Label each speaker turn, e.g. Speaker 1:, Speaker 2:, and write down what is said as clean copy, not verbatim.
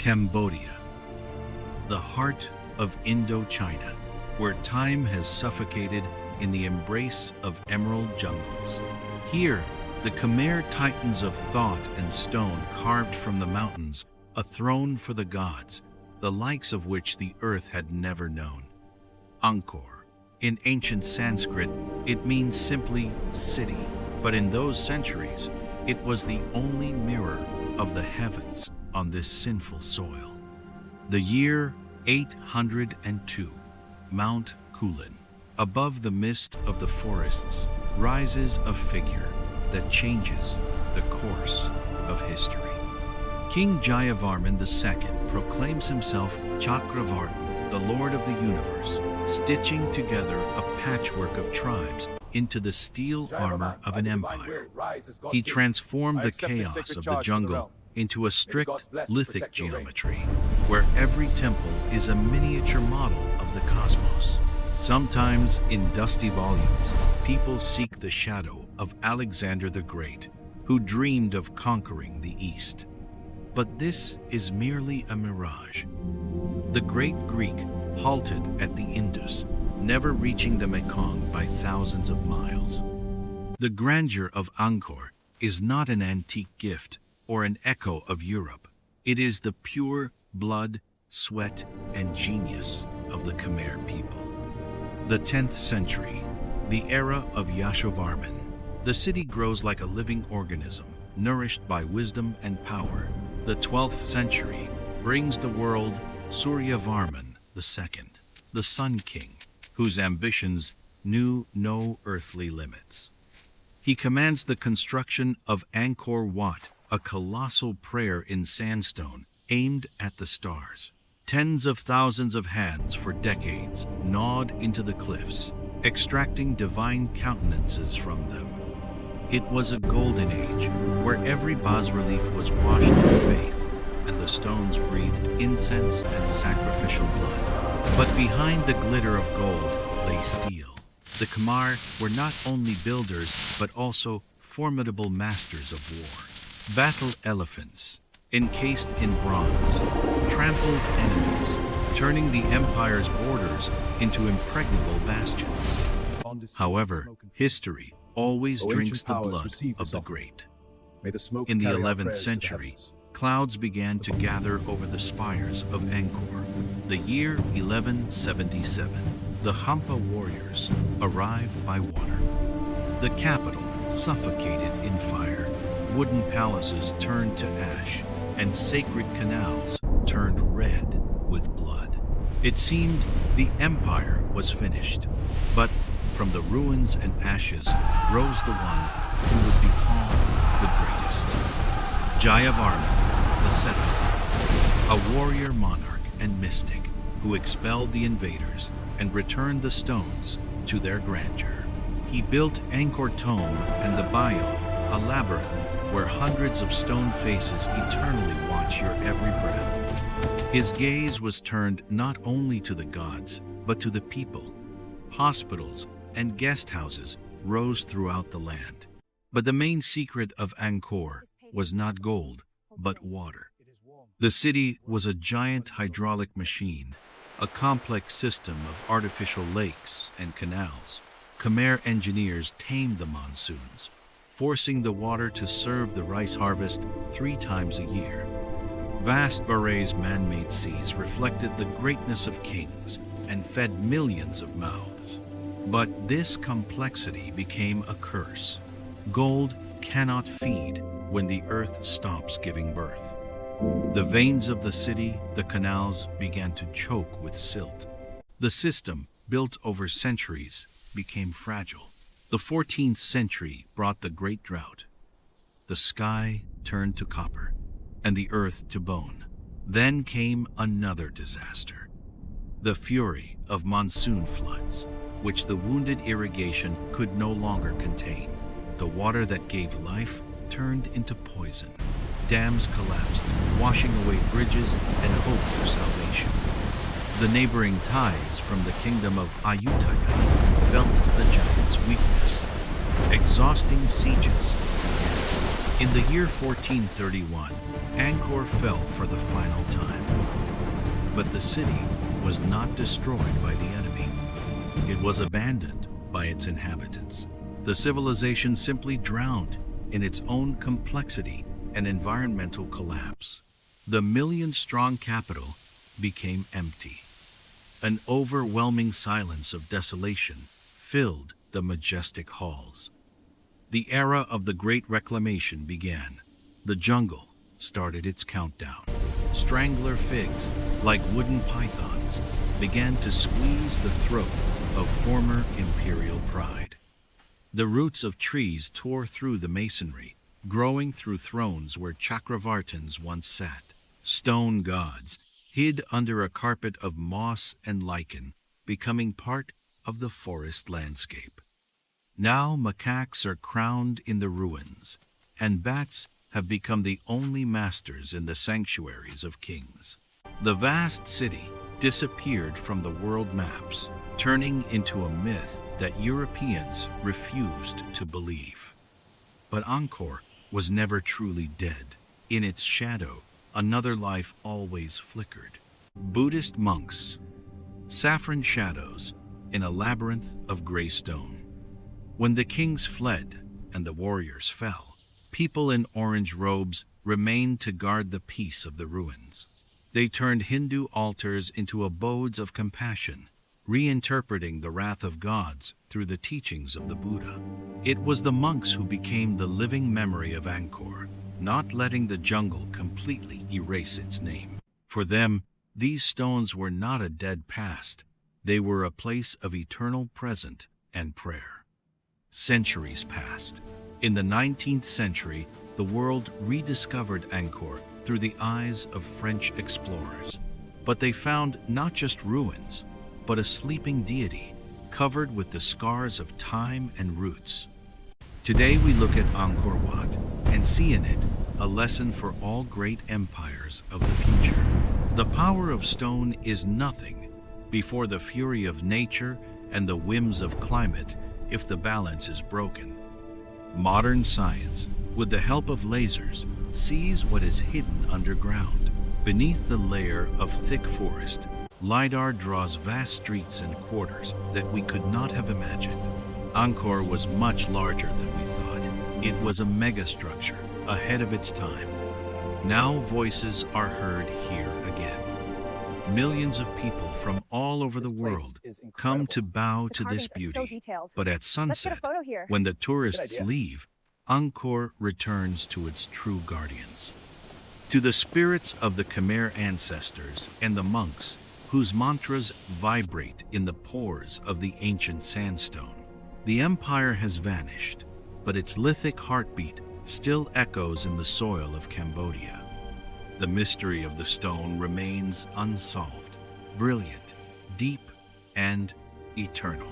Speaker 1: Cambodia, the heart of Indochina, where time has suffocated in the embrace of emerald jungles. Here, the Khmer titans of thought and stone carved from the mountains a throne for the gods, the likes of which the earth had never known. Angkor. In ancient Sanskrit, it means simply city, but in those centuries, it was the only mirror of the heavens on this sinful soil. The year 802, Mount Kulin. Above the mist of the forests rises a figure that changes the course of history. King Jayavarman II proclaims himself Chakravartin, the Lord of the universe, stitching together a patchwork of tribes into the steel armor of an empire. He transformed the chaos of the jungle into a strict lithic geometry, where every temple is a miniature model of the cosmos. Sometimes, in dusty volumes, people seek the shadow of Alexander the Great, who dreamed of conquering the East. But this is merely a mirage. The great Greek halted at the Indus, never reaching the Mekong by thousands of miles. The grandeur of Angkor is not an antique gift or an echo of Europe. It is the pure blood, sweat, and genius of the Khmer people. The 10th century, the era of Yashovarman. The city grows like a living organism, nourished by wisdom and power. The 12th century brings the world Suryavarman II, the Sun King, whose ambitions knew no earthly limits. He commands the construction of Angkor Wat, a colossal prayer in sandstone aimed at the stars. Tens of thousands of hands for decades gnawed into the cliffs, extracting divine countenances from them. It was a golden age where every bas-relief was washed with faith and the stones breathed incense and sacrificial blood. But behind the glitter of gold lay steel. The Khmer were not only builders but also formidable masters of war. Battle elephants, encased in bronze, trampled enemies, turning the empire's borders into impregnable bastions. However, history always drinks the blood of the great. In the 11th century, clouds began to gather over the spires of Angkor. The year 1177, the Hampa warriors arrived by water. The capital suffocated in fire. Wooden palaces turned to ash, and sacred canals turned red with blood. It seemed the empire was finished, but from the ruins and ashes rose the one who would be called the greatest. Jayavarman VII, a warrior monarch and mystic who expelled the invaders and returned the stones to their grandeur. He built Angkor Thom and the Bayo, a labyrinth where hundreds of stone faces eternally watch your every breath. His gaze was turned not only to the gods, but to the people. Hospitals and guest houses rose throughout the land. But the main secret of Angkor was not gold, but water. The city was a giant hydraulic machine, a complex system of artificial lakes and canals. Khmer engineers tamed the monsoons, forcing the water to serve the rice harvest 3 times a year. Vast barays, man-made seas, reflected the greatness of kings and fed millions of mouths. But this complexity became a curse. Gold cannot feed when the earth stops giving birth. The veins of the city, the canals, began to choke with silt. The system, built over centuries, became fragile. The 14th century brought the Great Drought. The sky turned to copper, and the earth to bone. Then came another disaster, the fury of monsoon floods, which the wounded irrigation could no longer contain. The water that gave life turned into poison. Dams collapsed, washing away bridges and hope for salvation. The neighboring Thais from the kingdom of Ayutthaya felt the giant's weakness. Exhausting sieges began. In the year 1431, Angkor fell for the final time. But the city was not destroyed by the enemy. It was abandoned by its inhabitants. The civilization simply drowned in its own complexity and environmental collapse. The million-strong capital became empty. An overwhelming silence of desolation filled the majestic halls. The era of the Great Reclamation began. The jungle started its countdown. Strangler figs, like wooden pythons, began to squeeze the throat of former imperial pride. The roots of trees tore through the masonry, growing through thrones where Chakravartins once sat. Stone gods hid under a carpet of moss and lichen, becoming part of the forest landscape. Now macaques are crowned in the ruins, and bats have become the only masters in the sanctuaries of kings. The vast city disappeared from the world maps, turning into a myth that Europeans refused to believe. But Angkor was never truly dead. In its shadow, another life always flickered. Buddhist monks, saffron shadows in a labyrinth of gray stone. When the kings fled and the warriors fell, people in orange robes remained to guard the peace of the ruins. They turned Hindu altars into abodes of compassion, reinterpreting the wrath of gods through the teachings of the Buddha. It was the monks who became the living memory of Angkor, not letting the jungle completely erase its name. For them, these stones were not a dead past. They were a place of eternal present and prayer. Centuries passed. In the 19th century, the world rediscovered Angkor through the eyes of French explorers. But they found not just ruins, but a sleeping deity covered with the scars of time and roots. Today we look at Angkor Wat and see in it a lesson for all great empires of the future. The power of stone is nothing before the fury of nature and the whims of climate if the balance is broken. Modern science, with the help of lasers, sees what is hidden underground. Beneath the layer of thick forest, LiDAR draws vast streets and quarters that we could not have imagined. Angkor was much larger than we thought. It was a megastructure, ahead of its time. Now voices are heard here again. Millions of people from all over the world come to bow to this beauty. But at sunset, when the tourists leave, Angkor returns to its true guardians. To the spirits of the Khmer ancestors and the monks whose mantras vibrate in the pores of the ancient sandstone. The empire has vanished, but its lithic heartbeat still echoes in the soil of Cambodia. The mystery of the stone remains unsolved, brilliant, deep, and eternal.